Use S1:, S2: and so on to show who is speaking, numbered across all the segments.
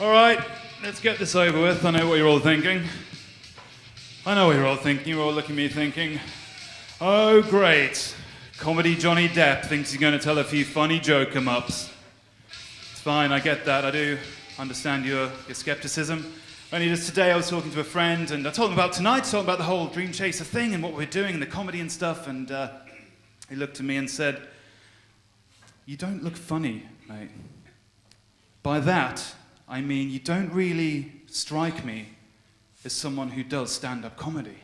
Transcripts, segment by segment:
S1: All right, let's get this over with. I know what you're all thinking. I know what you're all thinking. You're all looking at me thinking, oh, great. Comedy Johnny Depp thinks he's going to tell a few funny joke-em-ups. It's fine, I get that. I do understand your skepticism. Only just today I was talking to a friend, and I told him about tonight, talking about the whole DreamChaser thing and what we're doing and the comedy and stuff, and he looked at me and said, "You don't look funny, mate. By that, I mean you don't really strike me as someone who does stand-up comedy.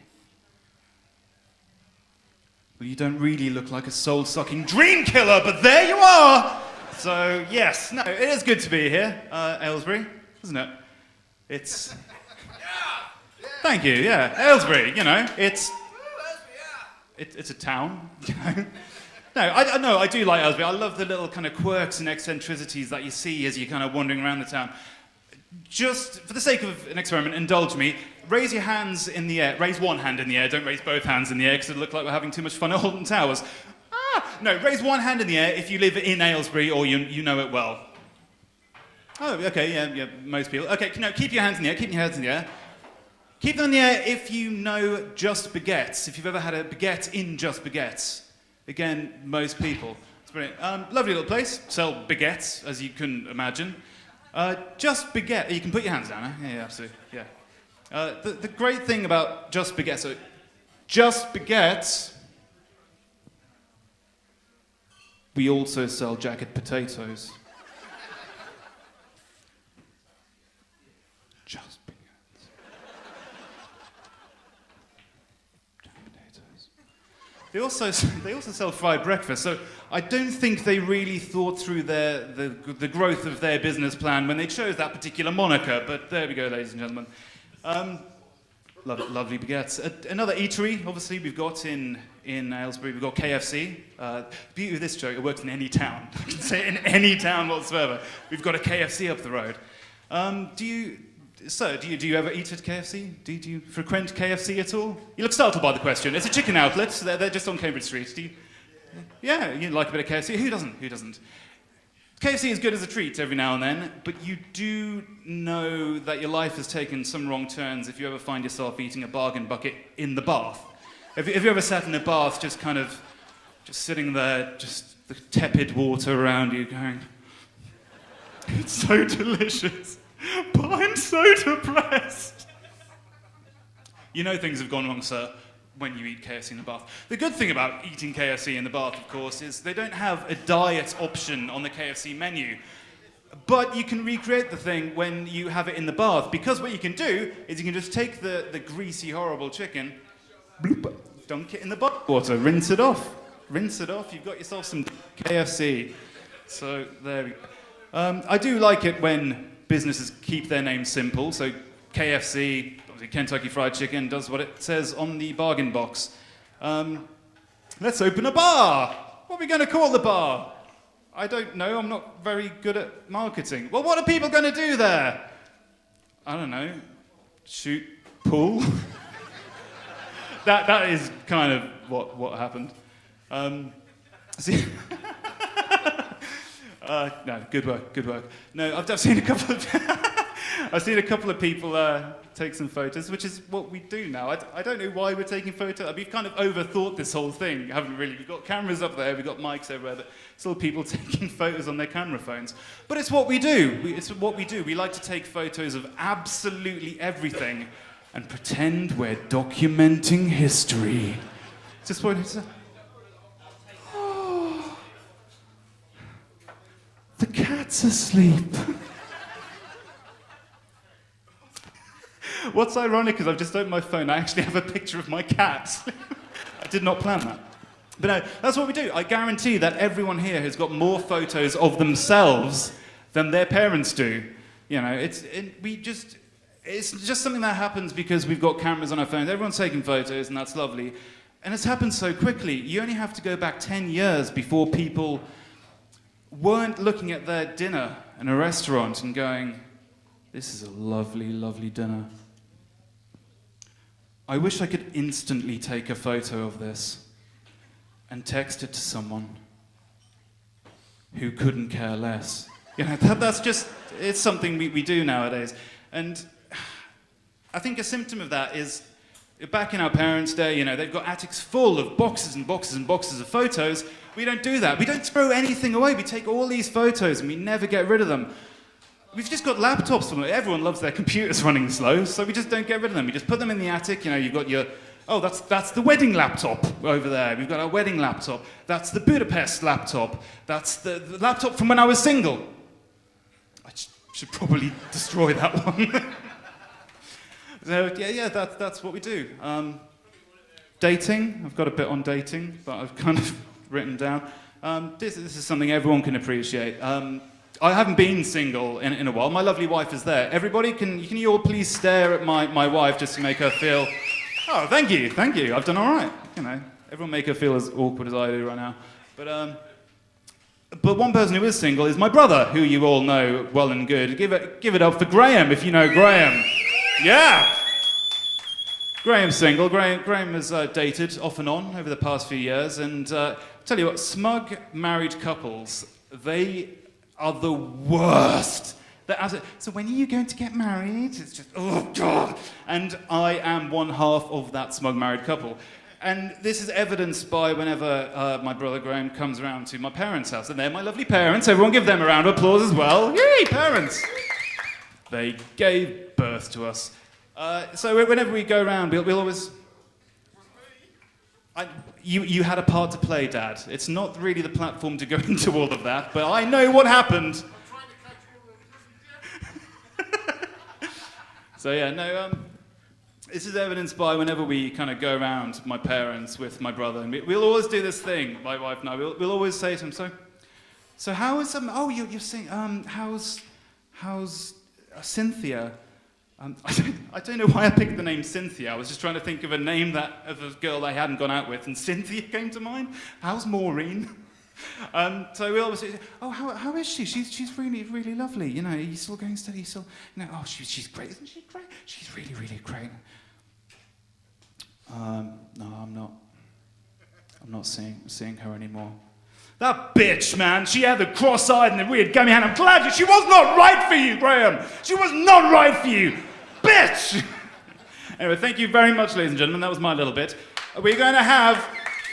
S1: Well, you don't really look like a soul-sucking dream killer, but there you are!" So, yes, no, it is good to be here, Aylesbury, isn't it? It's... Thank you, yeah, Aylesbury, you know, it's a town, you know. No, I do like Aylesbury. I love the little kind of quirks and eccentricities that you see as you're kind of wandering around the town. Just for the sake of an experiment, indulge me. Raise your hands in the air. Raise one hand in the air. Don't raise both hands in the air because it'll look like we're having too much fun at Alton Towers. No, raise one hand in the air if you live in Aylesbury or you know it well. Oh, okay, yeah, most people. Okay, no, keep your hands in the air. Keep your hands in the air. Keep them in the air if you know Just Baguettes. If you've ever had a baguette in Just Baguettes. Again, most people. It's brilliant. Lovely little place. Sell baguettes, as you can imagine. Just Baguette. You can put your hands down, huh? Yeah, absolutely. Yeah. The great thing about Just Baguettes, so Just Baguettes, we also sell jacket potatoes. Just Baguettes. Jacket potatoes. They also sell fried breakfast, so I don't think they really thought through the growth of their business plan when they chose that particular moniker, but there we go, ladies and gentlemen. Lovely baguettes. Another eatery, obviously, we've got in Aylesbury, we've got KFC. The beauty of this joke, it works in any town. I can say it in any town whatsoever. We've got a KFC up the road. Do you ever eat at KFC? Do you frequent KFC at all? You look startled by the question. It's a chicken outlet. They're just on Cambridge Street. Do you? Yeah, you like a bit of KFC. Who doesn't? Who doesn't? KFC is good as a treat every now and then, but you do know that your life has taken some wrong turns if you ever find yourself eating a bargain bucket in the bath. Have you ever sat in a bath just sitting there, just the tepid water around you going, it's so delicious, but I'm so depressed. You know things have gone wrong, sir, when you eat KFC in the bath. The good thing about eating KFC in the bath, of course, is they don't have a diet option on the KFC menu. But you can recreate the thing when you have it in the bath, because what you can do is you can just take the greasy, horrible chicken, bloop, dunk it in the bath water, rinse it off. Rinse it off, you've got yourself some KFC. So there we go. I do like it when businesses keep their names simple, so KFC, Kentucky Fried Chicken, does what it says on the bargain box. Let's open a bar. What are we going to call the bar? I don't know. I'm not very good at marketing. Well, what are people going to do there? I don't know. Shoot pool? That is kind of what happened. See. No, good work. No, I've seen a couple of people take some photos, which is what we do now. I don't know why we're taking photos. We've kind of overthought this whole thing, haven't we, really? We've got cameras up there, we've got mics everywhere, but it's all people taking photos on their camera phones. But it's what we do. It's what we do. We like to take photos of absolutely everything and pretend we're documenting history. It's just what it's... Oh, the cat's asleep. What's ironic is I've just opened my phone. I actually have a picture of my cat. I did not plan that. But no, that's what we do. I guarantee that everyone here has got more photos of themselves than their parents do. You know, it's just something that happens because we've got cameras on our phones. Everyone's taking photos, and that's lovely. And it's happened so quickly. You only have to go back 10 years before people weren't looking at their dinner in a restaurant and going, this is a lovely, lovely dinner. I wish I could instantly take a photo of this and text it to someone who couldn't care less. You know, that's just, it's something we do nowadays. And I think a symptom of that is, back in our parents' day, you know, they've got attics full of boxes and boxes and boxes of photos. We don't do that. We don't throw anything away. We take all these photos and we never get rid of them. We've just got laptops from it. Everyone loves their computers running slow, so we just don't get rid of them. We just put them in the attic. You know, you've got your, oh, that's the wedding laptop over there. We've got our wedding laptop. That's the Budapest laptop. That's the laptop from when I was single. I should probably destroy that one. So, yeah, that's what we do. Dating, I've got a bit on dating, but I've kind of written down. This is something everyone can appreciate. I haven't been single in a while. My lovely wife is there. Everybody, can you all please stare at my wife just to make her feel... Oh, thank you. I've done all right. You know, everyone make her feel as awkward as I do right now. But one person who is single is my brother, who you all know well and good. Give it up for Graham, if you know Graham. Yeah! Graham's single. Graham has dated off and on over the past few years, and I'll tell you what, smug married couples, they are the worst. So when are you going to get married? It's just, oh God! And I am one half of that smug married couple. And this is evidenced by whenever my brother Graham comes around to my parents' house, and they're my lovely parents. Everyone give them a round of applause as well. Yay, parents! They gave birth to us. So whenever we go around, we'll always... You had a part to play, Dad. It's not really the platform to go into all of that, but I know what happened. So yeah, no, this is evidenced by whenever we kind of go around my parents with my brother, and we'll always do this thing, my wife and I, we'll always say to him, so how is, oh, you're saying, how's Cynthia? I don't know why I picked the name Cynthia. I was just trying to think of a name of a girl I hadn't gone out with, and Cynthia came to mind. How's Maureen? So we always say, oh, how is she? She's really, really lovely. You know, are you still going steady? You know, oh, she's great. Isn't she great? She's really, really great. No, I'm not seeing her anymore. That bitch, man, she had the cross-eyed and the weird gummy hand. I'm glad she was not right for you, Graham. She was not right for you, bitch. Anyway, thank you very much, ladies and gentlemen. That was my little bit. We're going to have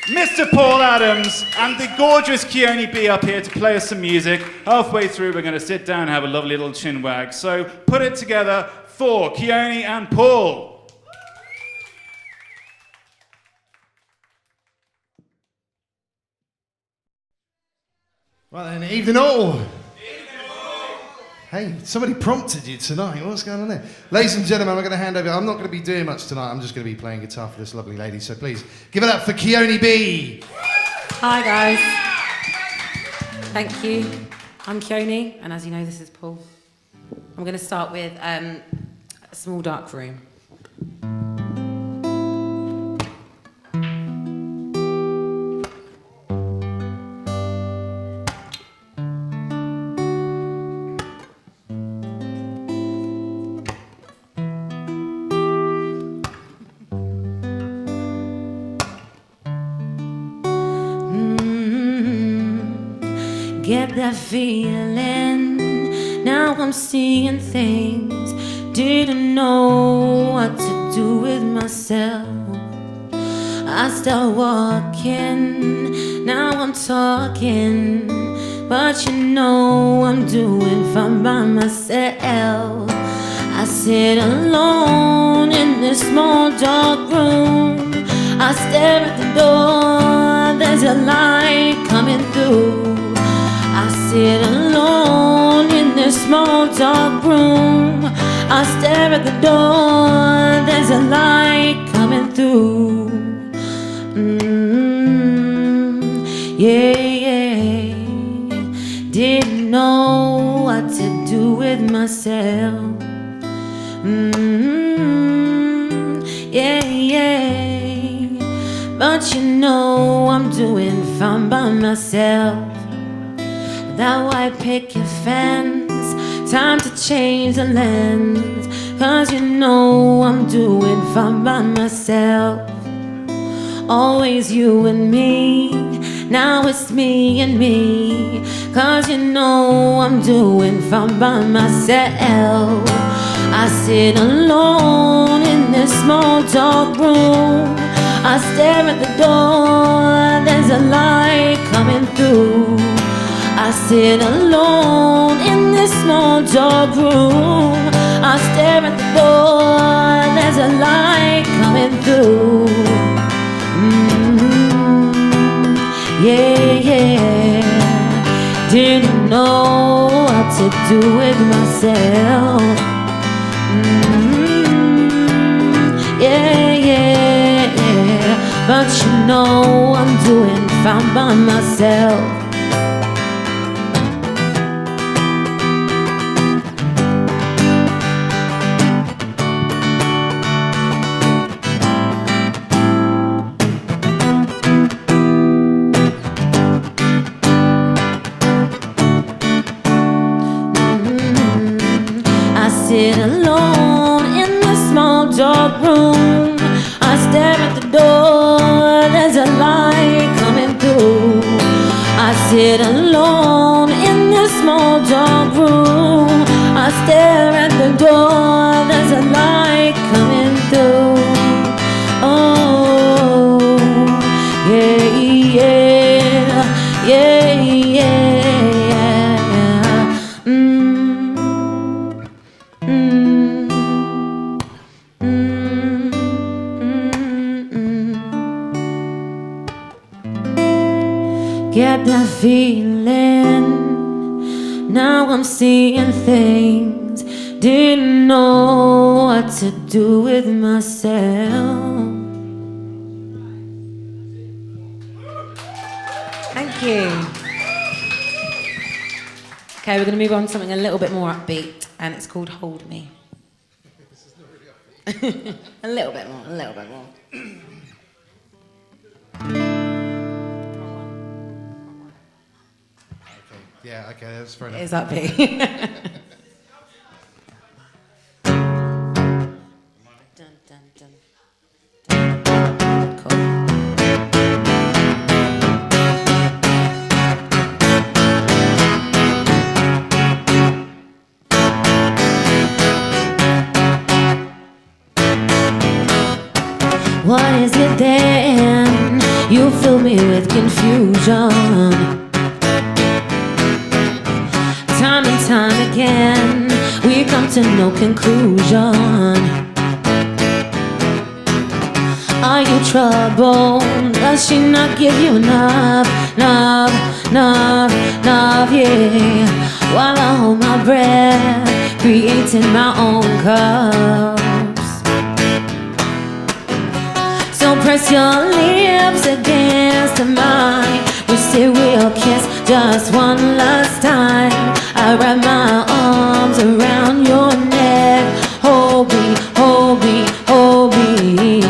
S1: Mr. Paul Adams and the gorgeous Keoni B up here to play us some music. Halfway through, we're going to sit down and have a lovely little chin wag. So put it together for Keoni and Paul.
S2: Right then, evening all. Hey, somebody prompted you tonight. What's going on there? Ladies and gentlemen, I'm going to hand over. I'm not going to be doing much tonight. I'm just going to be playing guitar for this lovely lady. So please, give it up for Keoni B.
S3: Hi guys. Thank you. I'm Keoni, and as you know, this is Paul. I'm going to start with A Small Dark Room. Get that feeling, now I'm seeing things. Didn't know what to do with myself. I start walking, now I'm talking, but you know I'm doing fine by myself. I sit alone in this small dark room. I stare at the door, there's a light coming through. I sit alone in this small dark room. I stare at the door, there's a light coming through. Yeah. Didn't know what to do with myself. Yeah. But you know I'm doing fine by myself. That white picket fence, time to change the lens. Cause you know I'm doing fine by myself. Always you and me, now it's me and me. 'cause you know I'm doing fine by myself. I sit alone in this small dark room. I stare at the door, there's a light coming through. I sit alone in this small dark room. I stare at the door, there's a light coming through. Yeah, yeah. Didn't know what to do with myself. Yeah, yeah, yeah. But you know I'm doing fine by myself. I sit alone in the small dark room. I stare at the door, there's a light coming through. I sit alone in this small dark room. I stare at the door, there's a light coming through. Oh, yeah, yeah, yeah, yeah. Get that feeling, now I'm seeing things. Didn't know what to do with myself. Thank you. Okay, we're going to move on to something a little bit more upbeat, and it's called Hold Me. A little bit more, a little bit more.
S2: Yeah, okay, that's fair enough.
S3: It is upbeat. Dun, dun, dun. Cool. What is it then? You fill me with confusion. Time and time again, we come to no conclusion. Are you troubled? Does she not give you enough, yeah? While I hold my breath, creating my own cups. So press your lips against mine. We say we'll kiss just one last time. I wrap my arms around your neck. Hold me, hold me, hold me.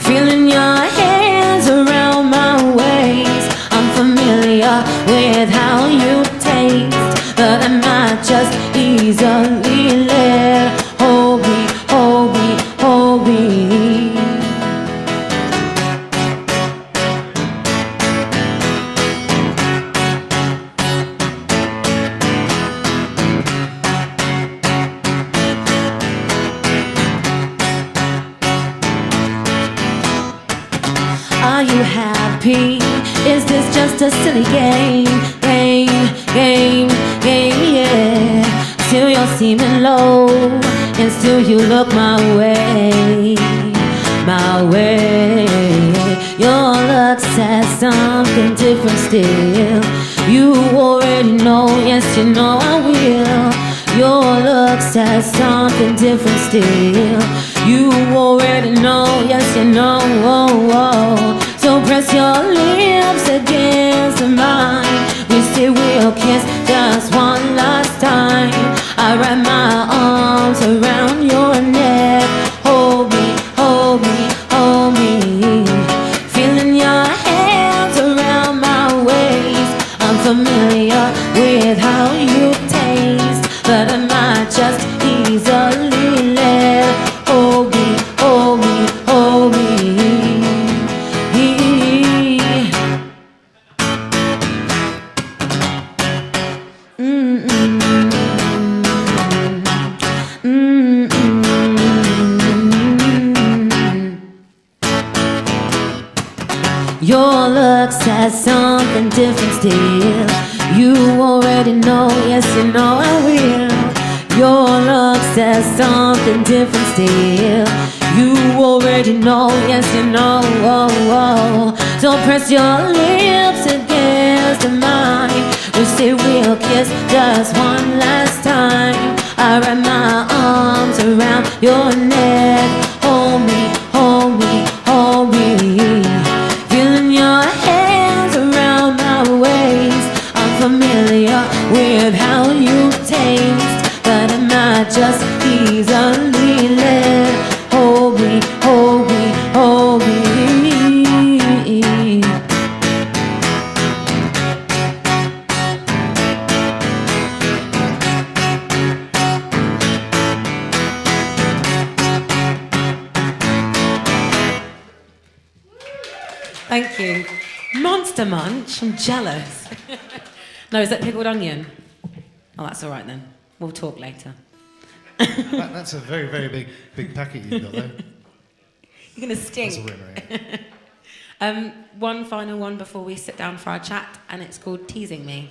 S3: Feeling your hands around my waist. I'm familiar with how you taste, but I might just easily let. Hold me, hold me, hold me. Are you happy? Is this just a silly game? Game, yeah. Still you're seeming low, and still you look my way. Your look says something different still. You already know, yes you know I will. Your look says something different still. You already know, yes you know. So press your lips against mine. We say we'll kiss just one last time. I wrap my arms around your neck. Hold me, hold me, hold me. Feeling your hands around my waist. I'm familiar with how you taste, but I might just easily let. Hold me, hold me, hold me. says something different still. You already know, yes you know I will. Your look says something different still. You already know, yes you know. So press your lips against mine. We say we'll kiss just one last time. I wrap my arms around your neck. Hold me, hold me, hold me. Feeling your hands around my waist. I'm familiar with how you taste, but I'm not just easily led. Hold me, hold me, hold me. Thank you. Monster Munch, I'm jealous. No, is that pickled onion? Oh, that's all right then. We'll talk later.
S2: That's a very, very big packet you've got there.
S3: You're going to stink.
S2: That's a winner, yeah.
S3: One final one before we sit down for our chat, and it's called Teasing Me.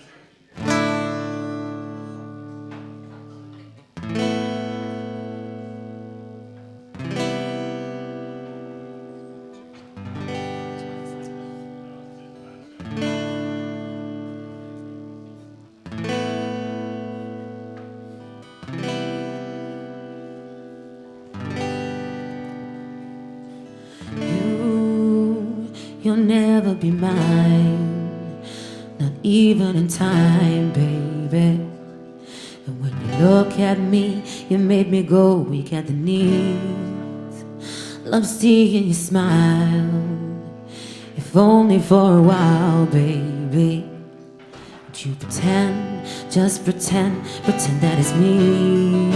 S3: You'll never be mine, not even in time, baby. And when you look at me, you made me go weak at the knees. Love seeing you smile, if only for a while, baby. But you pretend, just pretend that it's me.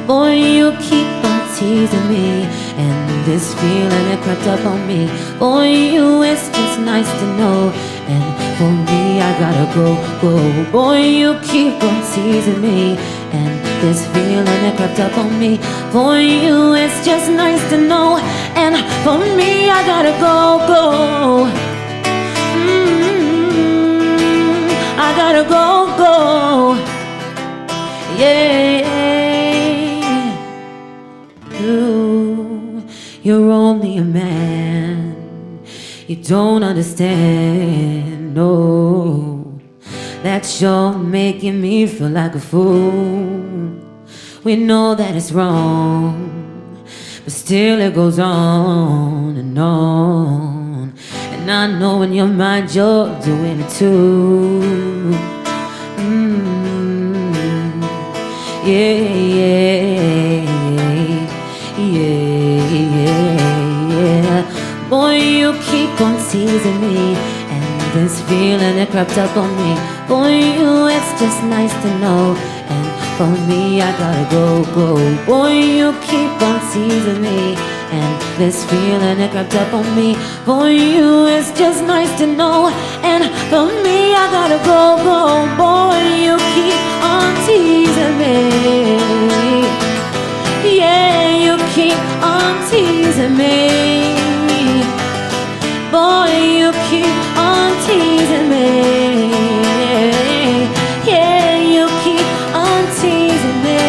S3: Boy, you keep on teasing me, and this feeling it crept up on me. Boy, it's just nice to know, and for me I gotta go. Boy, you keep on teasing me, and this feeling it crept up on me. For you, it's just nice to know, and for me I gotta go. I gotta go. Yeah. You're only a man. You don't understand, no, that you're making me feel like a fool. We know that it's wrong, but still it goes on and on. And I know in your mind you're doing it too. Yeah. Boy, you keep on teasing me, and this feeling it crept up on me. Boy, it's just nice to know, and for me I gotta go. Boy, you keep on teasing me, and this feeling it crept up on me. For you, it's just nice to know, and for me I gotta go. Boy, you keep on teasing me. Yeah, you keep on teasing me. Boy, you keep on teasing me. Yeah, you keep on teasing me.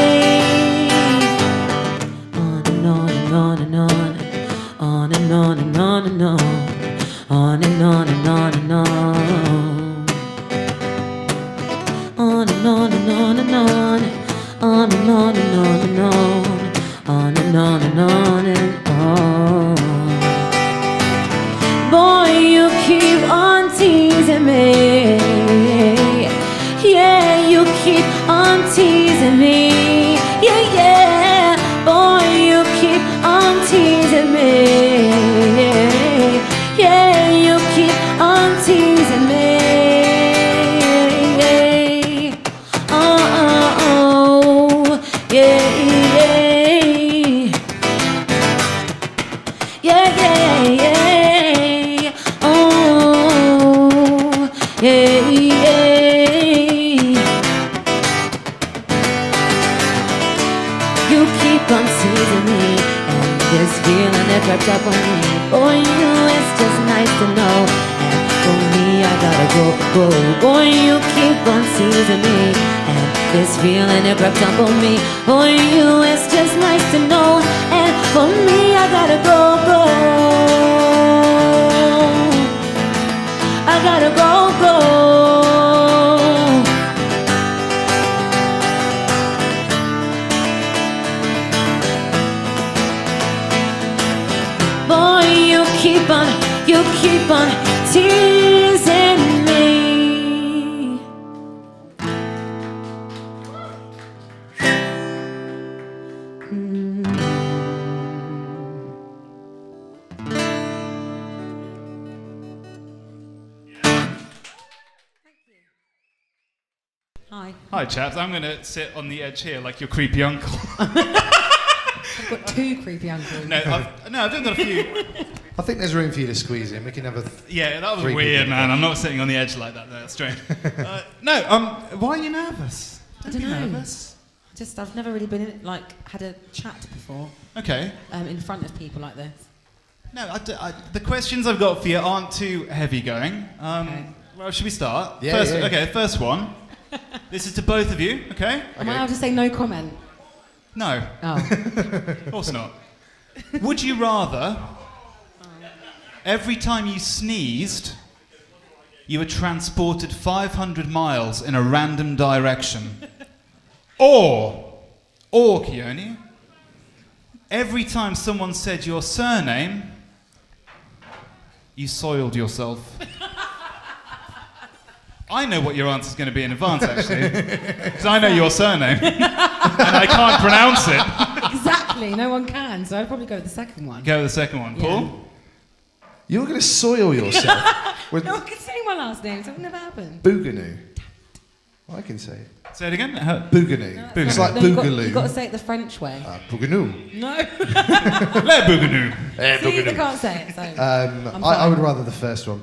S3: On and on and on and on. On and on and on and on. On and on and on and on. On and on and on and on. On and on and on and on. On and on and on and on. on teasing me, and this feeling that crept up on me. For you, it's just nice to know, and for me, I gotta go. Boy, you keep on teasing me, and this feeling that crept up on me. For you, it's just nice to know, and for me, I gotta go. I gotta go. Boy, you keep on teasing me.
S4: Hi.
S1: Hi, chaps. I'm going to sit on the edge here like your creepy uncle.
S4: I've got two creepy uncles.
S1: No, I've got a few.
S2: I think there's room for you to squeeze in. We can have a...
S1: Yeah, that was
S2: Three
S1: weird,
S2: people.
S1: man. I'm not sitting on the edge like that. That's strange. Why are you nervous?
S4: I don't know.
S1: Nervous.
S4: Just, I've never really been had a chat before
S1: Okay.
S4: in front of people like this.
S1: No, the questions I've got for you aren't too heavy going.
S4: Okay.
S1: Well, should we start?
S2: Yeah,
S1: first,
S2: yeah.
S1: Okay, first one. This is to both of you, okay?
S4: Am I allowed to say no comment?
S1: No,
S4: Oh.
S1: of course not. Would you rather, every time you sneezed, you were transported 500 miles in a random direction? Or, Keoni, every time someone said your surname, you soiled yourself? I know what your answer's going to be in advance, actually. Because I know your surname. And I can't pronounce it.
S4: Exactly, no one can, so I'd probably go with the second one.
S1: Go with the second one.
S4: Yeah.
S1: Paul?
S2: You're going to soil yourself with
S4: No one can say my last name, so it would never happen.
S2: boogaloo. I can say it.
S1: Say it again.
S2: Boogaloo. It's like boogaloo.
S4: You've got to say it the French way.
S2: Boogaloo.
S4: No.
S1: Le Bouganou.
S4: See, they can't say it, so...
S2: I would rather the first one.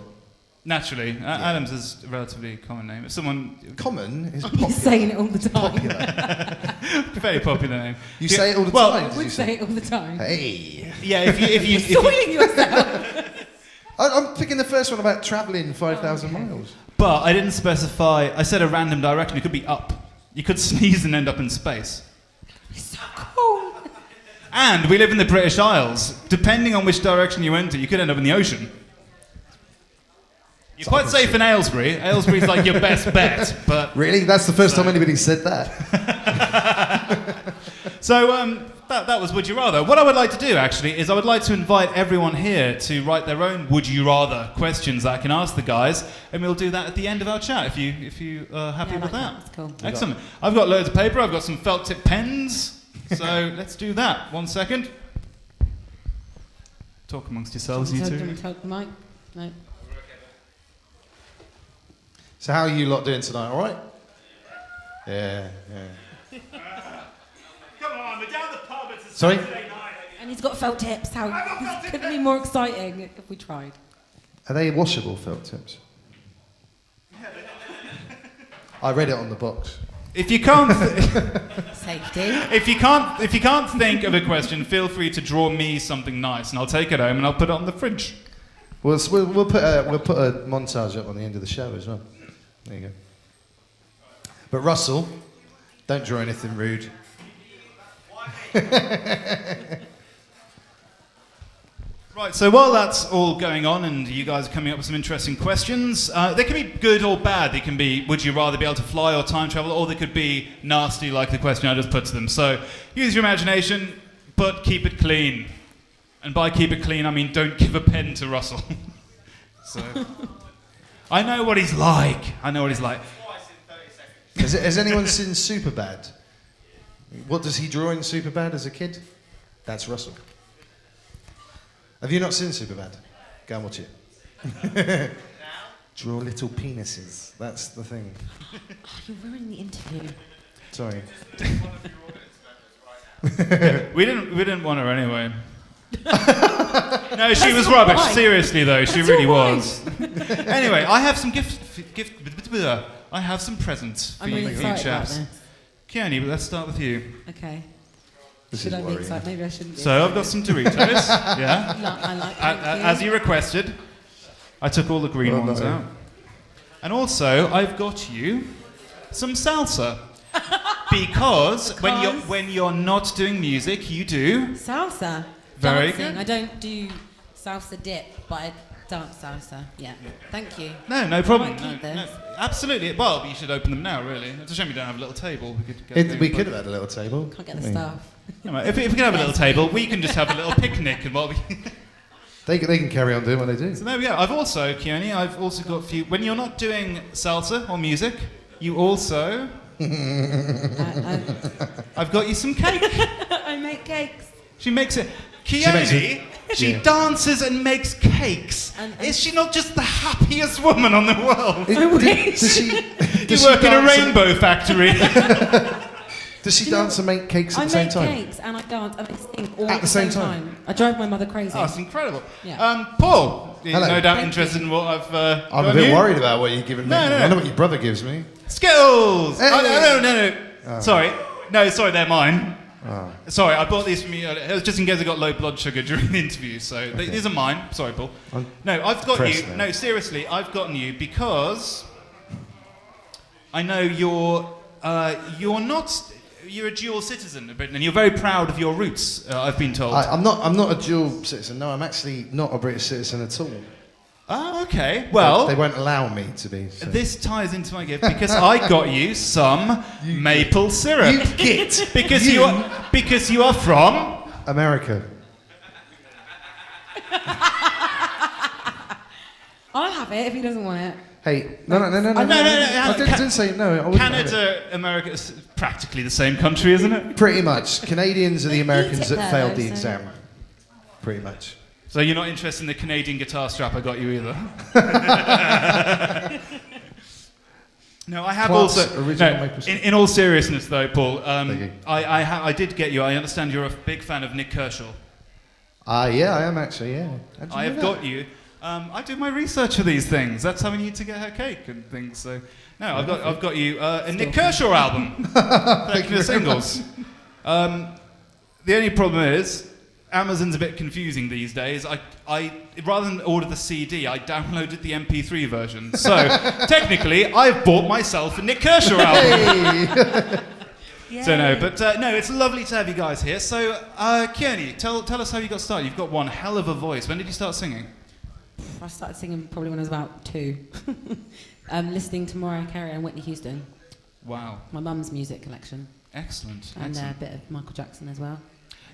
S1: Naturally. Adams is a relatively common name. If someone...
S2: Common is
S4: I'm
S2: popular.
S4: saying it all the time.
S1: Very popular name.
S2: You say it all the
S1: Well,
S2: time.
S4: I
S2: did
S4: would
S2: you
S4: say it all the time.
S2: Hey.
S1: Yeah, if you
S4: Soiling yourself.
S2: I'm thinking the first one about travelling 5,000 miles.
S1: But I didn't specify... I said a random direction. It could be up. You could sneeze and end up in space.
S4: It's so cool.
S1: And we live in the British Isles. Depending on which direction you enter, you could end up in the ocean. You're quite safe in Aylesbury. Aylesbury's like your best bet, but...
S2: Really? That's the first time anybody said that.
S1: So, that was Would You Rather. What I would like to do, actually, is I would like to invite everyone here to write their own Would You Rather questions that I can ask the guys, and we'll do that at the end of our chat, if you are happy
S4: Yeah, I
S1: with
S4: like
S1: that.
S4: That's cool.
S1: Excellent. I've got loads of paper. I've got some felt tip pens. So let's do that. 1 second. Talk amongst yourselves, you
S4: Do
S1: two.
S4: you want to talk the mic? No.
S2: So how are you lot doing tonight, all right? Yeah.
S1: Come on, we're down the pub. It's a
S2: Sorry?
S1: Saturday night.
S4: And he's got felt tips. This couldn't be more exciting if we tried.
S2: Are they washable felt tips? I read it on the box.
S1: If you can't,
S4: Safety.
S1: if you can't think of a question, feel free to draw me something nice, and I'll take it home and I'll put it on the fridge.
S2: We'll put a montage up on the end of the show as well. There you go. But Russell, don't draw anything rude.
S1: Right, so while that's all going on and you guys are coming up with some interesting questions, they can be good or bad. They can be, would you rather be able to fly or time travel, or they could be nasty like the question I just put to them. So use your imagination, but keep it clean. And by keep it clean, I mean don't give a pen to Russell. So, I know what he's like.
S2: Has anyone seen Superbad? What does he draw in Superbad as a kid? That's Russell. Have you not seen Superbad? Go and watch it. Draw little penises. That's the thing.
S4: Oh, you're ruining the interview.
S2: Sorry.
S1: We didn't want her anyway. No, she was rubbish.
S4: why.
S1: Seriously though, she
S4: That's
S1: really
S4: all
S1: was. Anyway, I have some I have some presents for
S4: I'm
S1: you,
S4: really
S1: for you
S4: excited about
S1: chaps.
S4: this.
S1: Keoni, let's start with you.
S4: Okay.
S2: This
S4: Should
S2: is
S4: I be
S2: worrying.
S4: excited? Maybe I shouldn't be.
S1: So I've got some Doritos. Yeah.
S4: No, I like
S1: As you requested, I took all the green
S2: Well,
S1: ones
S2: no.
S1: out. And also, I've got you some salsa. Because when you're not doing music, you do.
S4: Salsa.
S1: Very
S4: Dancing.
S1: good.
S4: I don't do salsa dip, but I dance salsa. Yeah. Thank you.
S1: No problem.
S4: I might keep
S1: No,
S4: this.
S1: absolutely. Well, you should open them now, really. It's a shame we don't have a little table. We could get
S2: We could have had a little table.
S4: Can't get the staff.
S1: Yeah, if we could have a little table, we can just have a little picnic and while we.
S2: They can carry on doing what they do.
S1: So there we go. I've also, Keoni, I've also got a few. When you're not doing salsa or music, you also. I've got you some cake.
S4: I make cakes.
S1: She makes it.
S2: makes
S1: Keoni,
S2: it-
S1: she
S2: yeah.
S1: dances and makes cakes.
S4: And-
S1: Is she not just the happiest woman on the world?
S2: Does she?
S1: You
S2: Does
S1: work
S2: she
S1: in a
S2: dance and-
S1: rainbow factory.
S2: Does she
S4: Do you know
S2: dance and make cakes at
S4: I
S2: the same
S4: make
S2: time?
S4: cakes and I dance and I sing all
S2: At the same time?
S4: I drive my mother crazy.
S1: Oh, it's incredible.
S4: Yeah.
S1: Paul, you're
S2: Hello.
S1: no doubt
S4: Thank
S1: interested
S4: you.
S1: in what I've
S2: I'm a
S1: got
S2: bit
S1: you.
S2: worried about what you're giving me.
S1: No, no.
S2: I know what your brother gives me.
S1: Skittles!
S2: Hey.
S1: Oh, no. Sorry. No, sorry, they're mine.
S2: Oh.
S1: Sorry, I bought these from you. It was just in case I got low blood sugar during the interview. So these are mine. Sorry, Paul.
S2: I'm
S1: No, I've got
S2: impressed
S1: you.
S2: now.
S1: No, seriously, I've gotten you because I know you're not. You're a dual citizen of Britain, and you're very proud of your roots. I've been told.
S2: I'm not a dual citizen. No, I'm actually not a British citizen at all.
S1: Oh, okay. Well,
S2: they won't allow me to be. So.
S1: this ties into my gift because I got you some maple syrup.
S2: You git.
S1: because you are from.
S2: America.
S4: I'll have it if he doesn't want it.
S2: Hey, no.
S1: no,
S2: I didn't say no. I wouldn't have it.
S1: Canada, America, is practically the same country, isn't it?
S2: Pretty much. Canadians are the
S4: They
S2: Americans
S4: eat it
S2: that
S4: there,
S2: failed the
S4: so-
S2: exam. Pretty much.
S1: So you're not interested in the Canadian guitar strap I got you either? No, I have
S2: Class
S1: also.
S2: original
S1: No,
S2: maple syrup.
S1: in all seriousness, though, Paul,
S2: Thank you.
S1: I did get you. I understand you're a big fan of Nick Kershaw.
S2: Yeah, I am actually, yeah. How'd you
S1: I
S2: know
S1: have
S2: that?
S1: got you. I do my research for these things. That's how we need to get her cake and things. So, no, I've got you a Nick Kershaw album. Collection of singles. The only problem is Amazon's a bit confusing these days. I rather than order the CD, I downloaded the MP3 version. So technically, I've bought myself a Nick Kershaw album.
S2: Hey!
S1: So no, but no, it's lovely to have you guys here. So Keoni, tell us how you got started. You've got one hell of a voice. When did you start singing?
S4: I started singing probably when I was about 2. Listening to Mariah Carey and Whitney Houston.
S1: Wow,
S4: My mum's music collection.
S1: excellent.
S4: And
S1: excellent.
S4: a bit of Michael Jackson as well.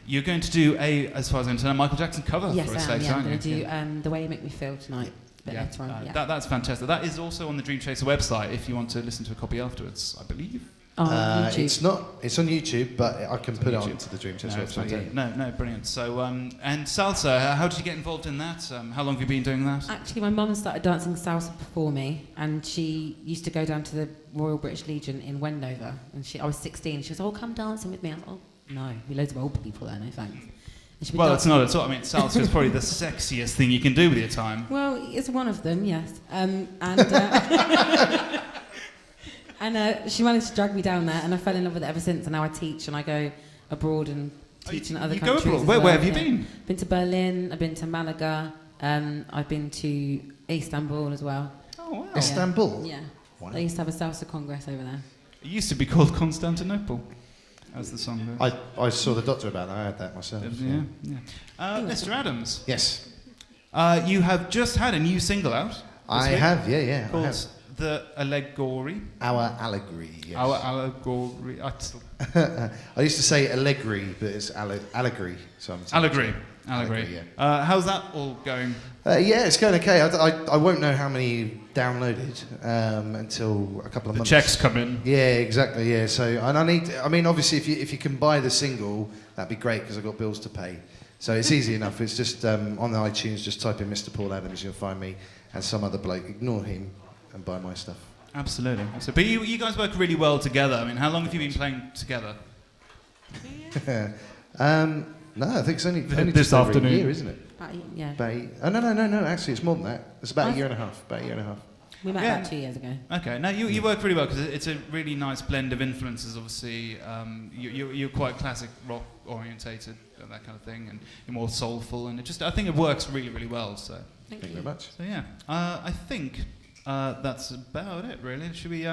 S1: You're going to do as far as I understand, a Michael Jackson cover
S4: Yes,
S1: for us
S4: I am.
S1: later,
S4: Yeah, I'm
S1: aren't
S4: going to
S1: you?
S4: do The Way You Make Me Feel tonight. Bit later on. Yeah.
S1: That's fantastic. That is also on the DreamChaser website if you want to listen to a copy afterwards, I believe.
S4: YouTube.
S2: It's not. It's on YouTube, but I can put it
S1: YouTube.
S2: onto the DreamChaser
S1: No, it's not
S2: website.
S1: yet. No, brilliant. So, and salsa, how did you get involved in that? How long have you been doing that?
S4: Actually, my mum started dancing salsa before me, and she used to go down to the Royal British Legion in Wendover. And I was 16. She was, "Oh, come dancing with me." I was, "Oh, no, we loads of old people there. No thanks." And she'd be
S1: Well, it's
S4: dancing-
S1: not at all. I mean, salsa is probably the sexiest thing you can do with your time.
S4: Well, it's one of them, yes. And she managed to drag me down there, and I fell in love with it ever since. And now I teach, and I go abroad and teach in other
S1: you go
S4: countries.
S1: abroad?
S4: as
S1: Where
S4: well,
S1: have you
S4: yeah.
S1: been?
S4: Been to Berlin. I've been to Malaga. I've been to Istanbul as well.
S1: Oh, wow.
S2: Istanbul.
S4: Yeah.
S2: Wow.
S4: They used to have a salsa congress over there.
S1: It used to be called Constantinople, as the song goes.
S2: I saw the doctor about that. I had that myself. so-
S1: Yeah. Mr. Adams,
S2: Yes,
S1: you have just had a new single out. this
S2: I
S1: week
S2: have. Yeah, I
S1: Called
S2: have.
S1: The Allegory.
S2: Our allegory. Yes.
S1: Our Allegory.
S2: I used to say allegory, but it's allegory. So I'm
S1: Allegory.
S2: Allegory,
S1: How's that all going?
S2: Yeah, it's going okay. I won't know how many downloaded until a couple of
S1: The
S2: months.
S1: checks come in.
S2: Yeah, exactly. Yeah. So, and I mean, obviously, if you can buy the single, that'd be great because I've got bills to pay. So it's easy enough. It's just on the iTunes, just type in Mr. Paul Adams, you'll find me, and some other bloke. Ignore him and buy my stuff.
S1: Absolutely. But you guys work really well together. I mean, how long have you been playing together?
S2: No, I think it's only
S1: This
S2: just over
S1: afternoon.
S2: a year, isn't it?
S4: Yeah.
S2: No. Actually, it's more than that. It's about a year and a half. About a year and a half.
S4: We met
S1: Yeah.
S4: about 2 years ago.
S1: Okay, no, you work really well because it's a really nice blend of influences. Obviously, you're quite classic rock orientated and that kind of thing, and you're more soulful, and I think it works really, really well. So,
S2: Thank you very much.
S1: so yeah, I think that's about it, really. Should we?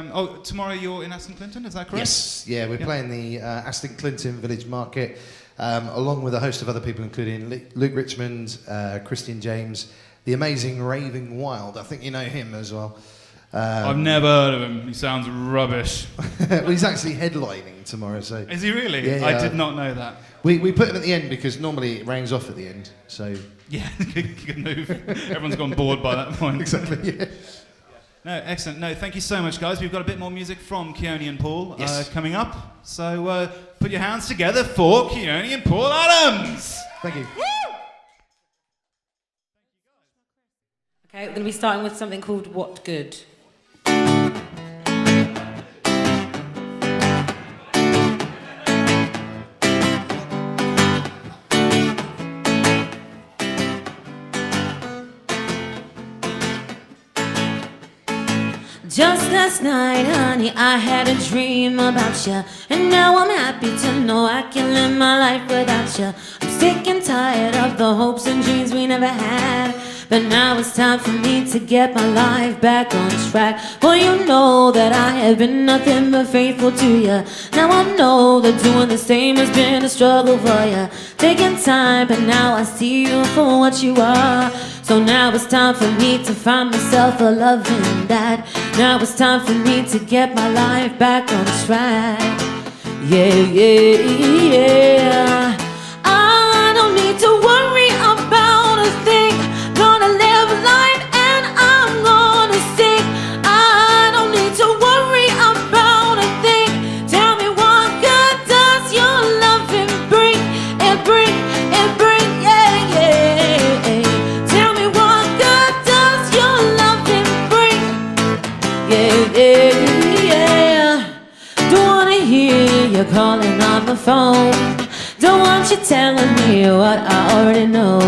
S1: Tomorrow you're in Aston Clinton, is that correct?
S2: Yes, yeah, we're playing the Aston Clinton Village Market, along with a host of other people, including Luke Richmond, Christian James, the amazing Raving Wild. I think you know him as well.
S1: I've never heard of him. He sounds rubbish.
S2: Well, he's actually headlining tomorrow, so...
S1: Is he really?
S2: Yeah,
S1: I
S2: yeah.
S1: did not know that.
S2: We put him at the end because normally it rains off at the end, so...
S1: Yeah, good move. Everyone's gone bored by that point.
S2: Exactly, yeah.
S1: No, excellent. No, thank you so much, guys. We've got a bit more music from Keoni and Paul coming up. So put your hands together for Keoni and Paul Adams.
S2: Thank you.
S4: Okay, we're going to be starting with something called What Good.
S3: Just last night, honey, I had a dream about you, and now I'm happy to know I can live my life without you. I'm sick and tired of the hopes and dreams we never had, but now it's time for me to get my life back on track. Boy, you know that I have been nothing but faithful to you. Now I know that doing the same has been a struggle for you. Taking time, but now I see you for what you are. So now it's time for me to find myself a love in that. Now it's time for me to get my life back on track. Yeah, yeah, yeah. I don't need to worry about a thing. Gonna live life and I'm gonna sing. I don't need to worry about a thing. Tell me what good does your loving bring? It bring, yeah, yeah. Tell me what good does your loving bring? Yeah, yeah, yeah. Don't wanna hear you calling on the phone. Don't want you telling me what I already know.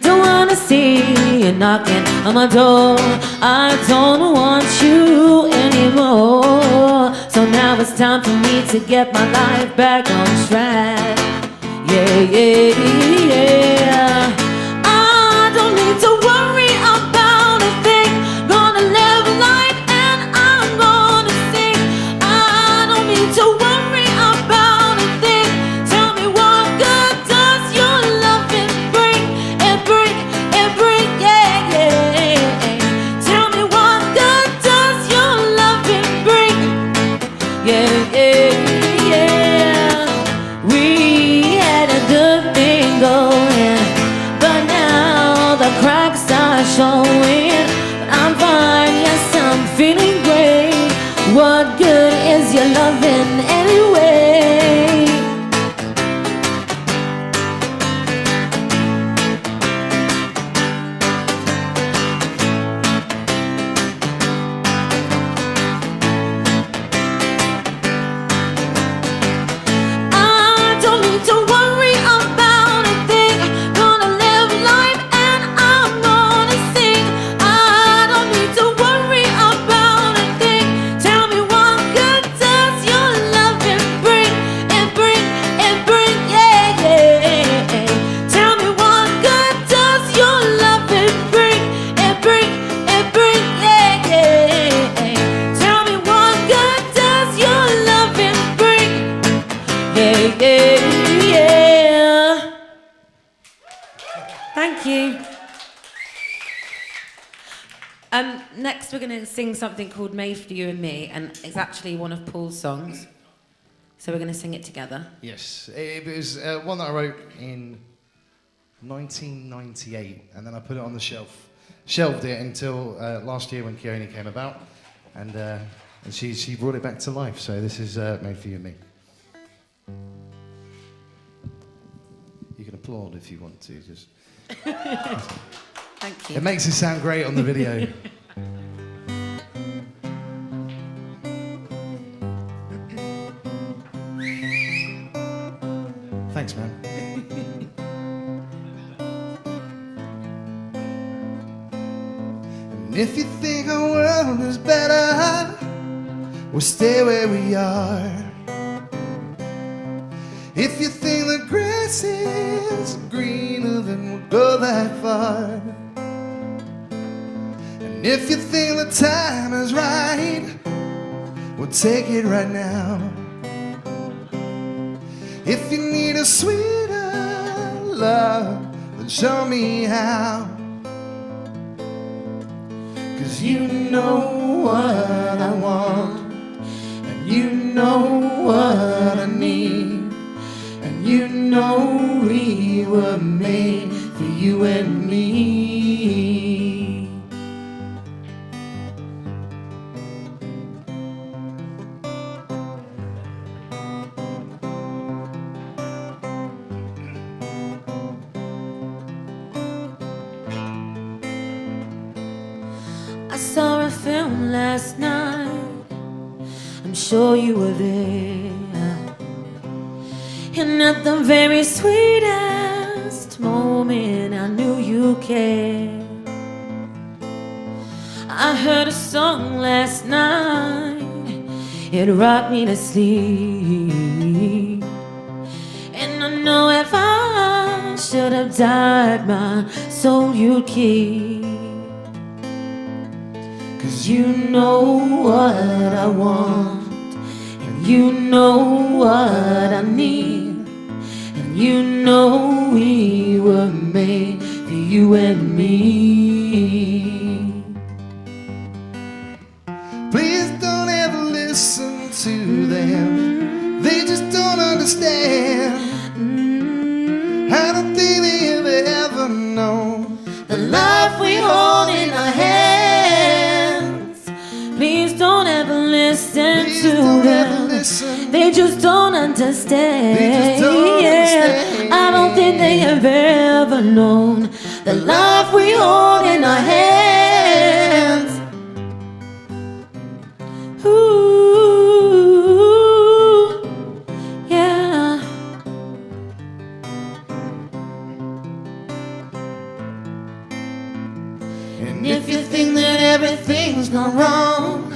S3: Don't wanna see you knocking on my door. I don't want you anymore. So now it's time for me to get my life back on track. Yeah, yeah, yeah. I don't need to worry about a thing. Gonna live life and I'm gonna sing. I don't need to worry about a thing. Tell me what good does your loving bring? It bring, yeah, yeah. Tell me what good does your loving bring? Yeah, yeah, yeah. We had a good thing going, but now the cracks are showing. But I'm fine, yes, I'm feeling great. What good is your loving anyway? I don't need to worry about a thing. Gonna live life and I'm gonna sing. I don't need to worry about a thing. Tell me what good does your loving bring? It bring, yeah, yeah. Tell me what good does your loving bring? It bring, yeah, yeah. Tell me what good does your loving bring? Yeah, yeah, yeah. Thank you. Next we're going to sing something called Made for You and Me, and it's actually one of Paul's songs. So we're going to sing it together.
S2: Yes, it was one that I wrote in 1998, and then I put it on the shelf. Shelved it until last year when Keoni came about, and she brought it back to life. So this is Made for You and Me. You can applaud if you want to. Just
S4: Thank you.
S2: it makes it sound great on the video. Thanks, man. If you think our world is better, we'll stay where we are. If you think the grass is greener, then we'll go that far. And if you think the time is right, we'll take it right now. If you need a sweeter love, then show me how. 'Cause you know what I want, and you know what I need, and you know we were made for you and me.
S3: I saw a film last night, I'm sure you were there. And at the very sweetest moment I knew you cared. I heard a song last night, it rocked me to sleep. And I know if I should have died, my soul you'd keep. 'Cause you know what I want, and you know what I need, and you know we were made for you and me.
S2: Please don't ever listen to them, they just don't understand. I don't think they have ever known
S3: The love we hold in our hands. Please don't ever listen
S2: Please
S3: to
S2: don't ever
S3: them.
S2: listen.
S3: They just don't understand.
S2: They just don't understand.
S3: I don't think they have ever known the love we hold in our hands. Ooh, yeah.
S2: And if you think that everything's gone wrong,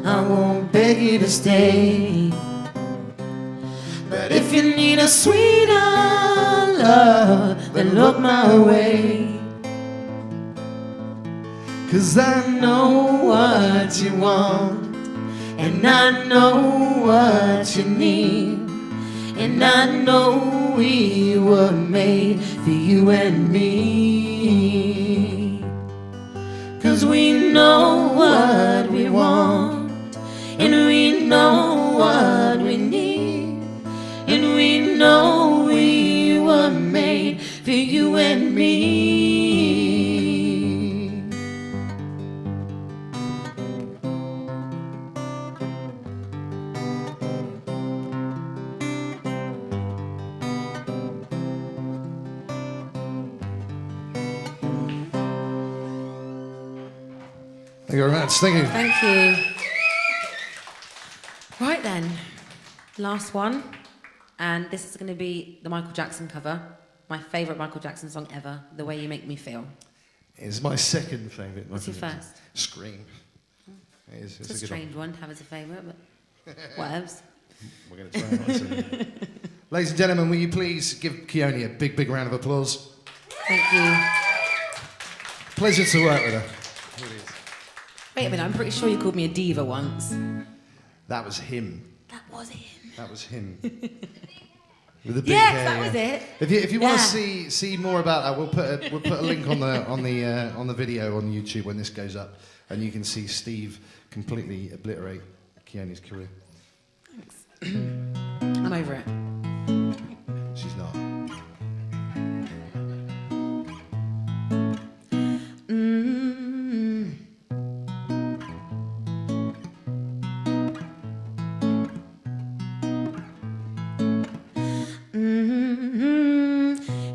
S2: I won't beg you to stay. But if you need a sweeter love, then look my way. 'Cause I know what you want, and I know what you need, and I know we were made for you and me. 'Cause we know what we want, and we know what we need, and we know we were made for you and me. Thank you very much. Thank you.
S4: Thank you. Right then, last one. And this is going to be the Michael Jackson cover. My favourite Michael Jackson song ever, The Way You Make Me Feel.
S2: It's my second favourite.
S4: What's your first?
S2: Scream. It's
S4: It's a
S2: good
S4: strange one to have as a favourite, but whatevs.
S2: We're going to try it. Ladies and gentlemen, will you please give Keoni a big, big round of applause?
S4: Thank you.
S2: Pleasure to work with her.
S4: Wait a minute, I'm pretty sure you called me a diva once.
S2: That was him.
S4: That was him.
S2: That was him. With the big
S4: Yes,
S2: hair,
S4: that was
S2: yeah.
S4: it.
S2: If you want to
S4: Yeah.
S2: see more about that, we'll put a link on the video on YouTube when this goes up, and you can see Steve completely obliterate Keoni's career.
S4: Thanks. I'm over it.
S2: She's not.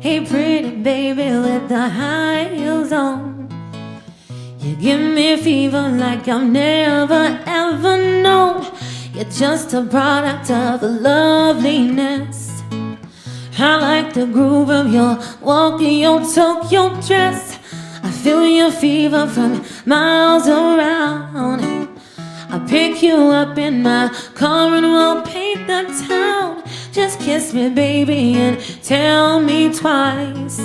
S3: Hey, pretty baby with the high heels on, you give me fever like I've never ever known. You're just a product of loveliness. I like the groove of your walk and your Tokyo dress. I feel your fever from miles around. I'll pick you up in my car and we'll paint the town. Just kiss me, baby, and tell me twice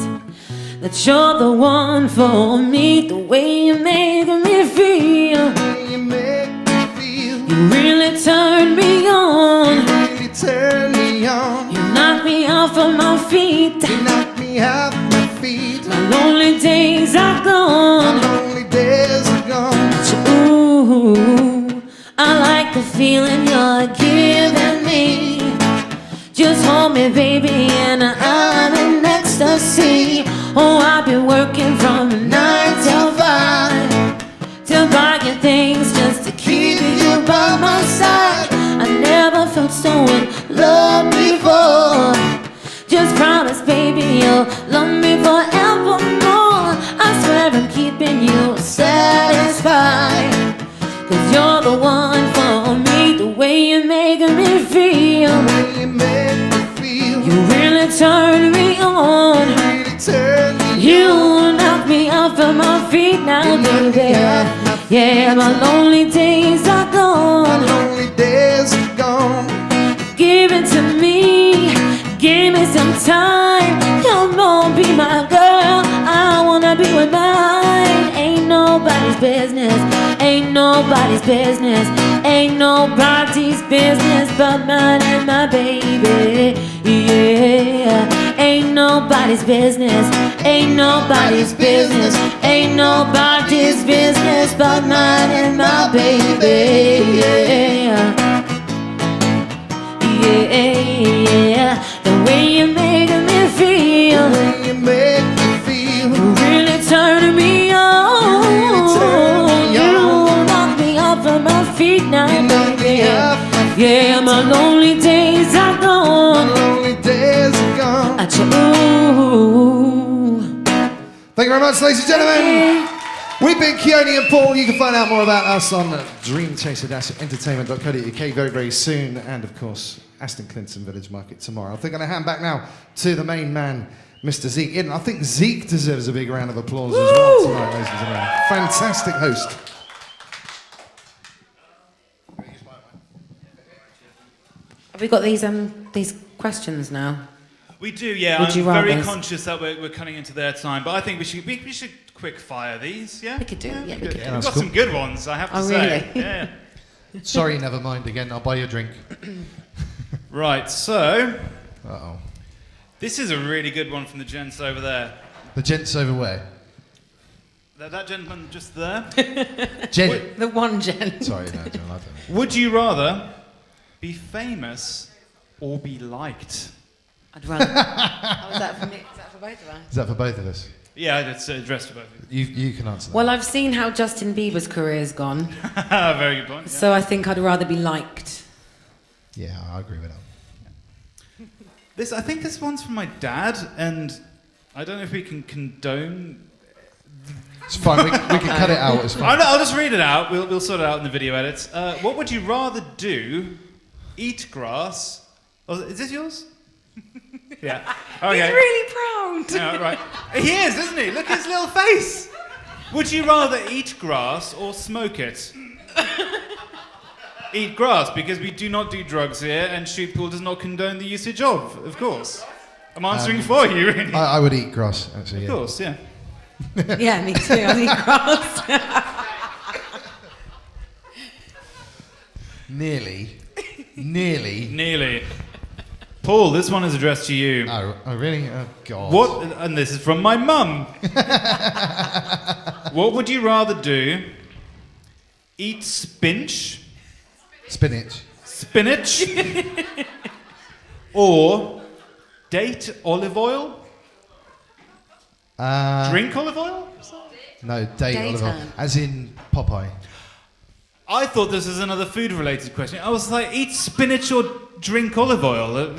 S3: that you're the one for me. The way you make me feel, you really turn me on. You knock me off of my feet. My lonely days are gone. Ooh, I like the feeling you're giving me. Just hold me, baby, and I'm in ecstasy. Oh, I've been working from 9 till 5 to buy you things just to keep you by my side. I never felt so in love before. Just promise, baby, you'll love me forevermore. I swear I'm keeping you satisfied, 'cause you're the one for me. The way you make me feel, you really turn me on. You knock me off of my feet now, baby. Yeah, my lonely days are gone. Give it to me, give me some time. Come on, be my girl, I wanna be with mine. Ain't nobody's business, ain't nobody's business, ain't nobody's business but mine and my baby. Yeah, ain't nobody's business, ain't nobody's business, ain't nobody's business but mine and my baby. Yeah. Yeah, the way you make me feel, you really turn me on. You knock me off of my feet now, baby. Yeah, my lonely days are gone. Ooh.
S2: Thank you very much, ladies and gentlemen. We've been Keoni and Paul. You can find out more about us on DreamChaser-entertainment.co.uk very, very soon. And of course, Aston Clinton Village Market tomorrow. I think I'm going to hand back now to the main man, Mr. Zeke Iddon. I think Zeke deserves a big round of applause as well tonight, ladies and gentlemen. Fantastic host.
S4: Have we got these questions now?
S1: We do, yeah.
S4: Would you
S1: I'm very
S4: rather?
S1: conscious that we're cutting into their time, but I think we should quick fire these, yeah?
S4: We could do, yeah, we could.
S2: Yeah,
S1: We've
S2: that's
S1: got
S2: cool.
S1: some good ones, I have to
S4: Oh,
S1: say.
S4: really?
S1: Yeah.
S2: Sorry, never mind again. I'll buy you a drink.
S1: Right, so
S2: Uh-oh.
S1: this is a really good one from the gents over there.
S2: The gent's over where?
S1: That gentleman just there.
S2: Jen.
S4: The one gen.
S2: Sorry, no, I don't like that.
S1: Would you rather be famous or be liked?
S4: I'd rather. Oh, is that for me? Is that for both of us?
S2: Is that for both of us?
S1: Yeah, it's addressed to both of
S2: You can answer that.
S4: Well, I've seen how Justin Bieber's career's gone,
S1: you. Very good point. Yeah.
S4: so I think I'd rather be liked.
S2: Yeah, I agree with that.
S1: I think this one's from my dad, and I don't know if we can condone.
S2: It's fine. We can cut it out. It's fine.
S1: I'll just read it out. We'll sort it out in the video edits. What would you rather do? Eat grass? Oh, is this yours? Yeah. Okay.
S4: He's really proud.
S1: Yeah, right. He is, isn't he? Look at his little face. Would you rather eat grass or smoke it? Eat grass, because we do not do drugs here, and Shootpool does not condone the usage of course. I'm answering for you, really.
S2: I would eat grass, actually.
S1: Of course, yeah.
S4: Yeah, me too. I need grass.
S2: Nearly.
S1: Nearly. Paul, this one is addressed to you.
S2: Oh, really? Oh, God.
S1: What? And this is from my mum. What would you rather do? Eat spinach,
S2: Spinach.
S1: or date olive oil? Drink olive oil?
S2: No, date olive oil.
S4: Daytime.
S2: As in Popeye.
S1: I thought this was another food-related question. I was like, eat spinach or drink olive oil?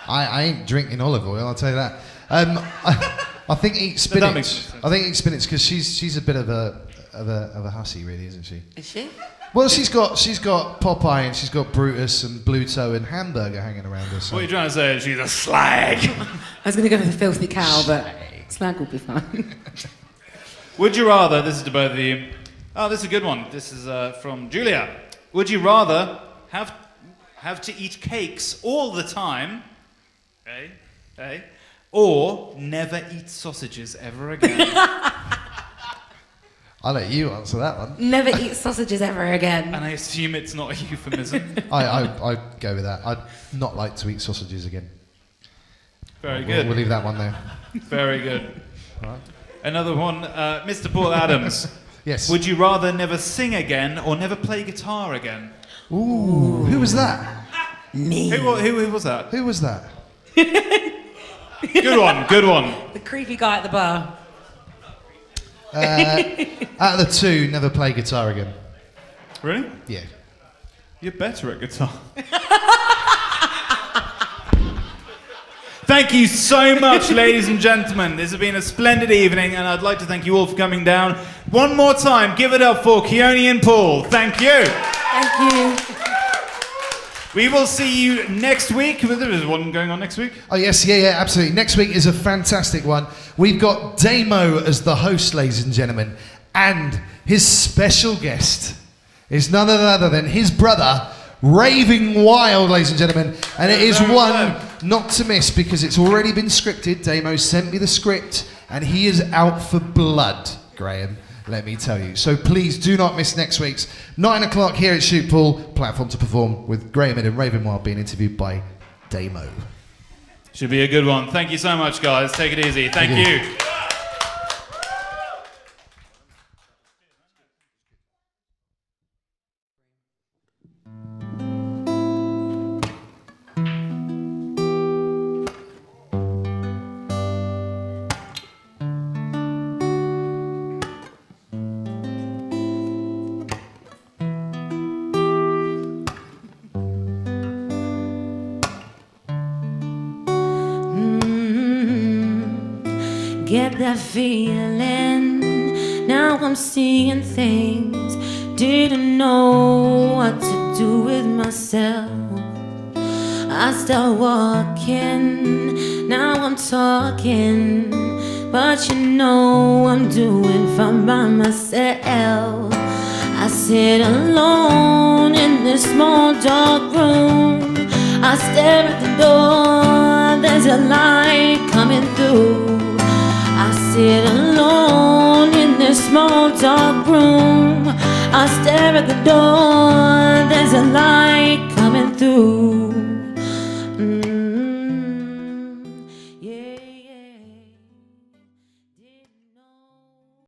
S2: I ain't drinking olive oil, I'll tell you that. I think eat spinach.
S1: that makes sense.
S2: I think eat spinach because she's a bit of a hussy, really, isn't she?
S4: Is she?
S2: Well, she's got Popeye and she's got Brutus and Bluto and Hamburger hanging around her. So.
S1: What are you trying to say? She's a slag.
S4: I was going to go for the filthy cow, but slag will be fine.
S1: Would you rather, this is to both of you, oh, this is a good one. This is from Julia. Would you rather have to eat cakes all the time, or never eat sausages ever again?
S2: I'll let you answer that one.
S4: Never eat sausages ever again.
S1: And I assume it's not a euphemism.
S2: I'd go with that. I'd not like to eat sausages again.
S1: Very good.
S2: We'll leave that one there.
S1: Very good.
S2: Right.
S1: Another one, Mr. Paul Adams.
S2: Yes.
S1: Would you rather never sing again or never play guitar again?
S2: Ooh. Who was that?
S4: Me.
S1: Who was that?
S2: Who was that?
S1: Good one, good one.
S4: The creepy guy at the bar.
S2: Out of the two, never play guitar again.
S1: Really?
S2: Yeah.
S1: You're better at guitar. Thank you so much, ladies and gentlemen. This has been a splendid evening, and I'd like to thank you all for coming down. One more time, give it up for Keoni and Paul. Thank you.
S4: Thank you.
S1: We will see you next week. There is one going on next week.
S2: Oh, yes, yeah, absolutely. Next week is a fantastic one. We've got Damo as the host, ladies and gentlemen, and his special guest is none other than his brother, Raving Wild, ladies and gentlemen. And it is one not to miss because it's already been scripted. Damo sent me the script, and he is out for blood, Graham. Let me tell you. So please do not miss next week's 9 o'clock here at Shoot Pool, Platform to Perform, with Graham and Ravenwild being interviewed by Damo.
S1: Should be a good one. Thank you so much, guys. Take it easy. Thank you.
S3: Get that feeling, now I'm seeing things. Didn't know what to do with myself. I start walking, now I'm talking, but you know I'm doing fine by myself. I sit alone in this small dark room. I stare at the door, there's a light coming through. I sit alone in this small dark room. I stare at the door, there's a light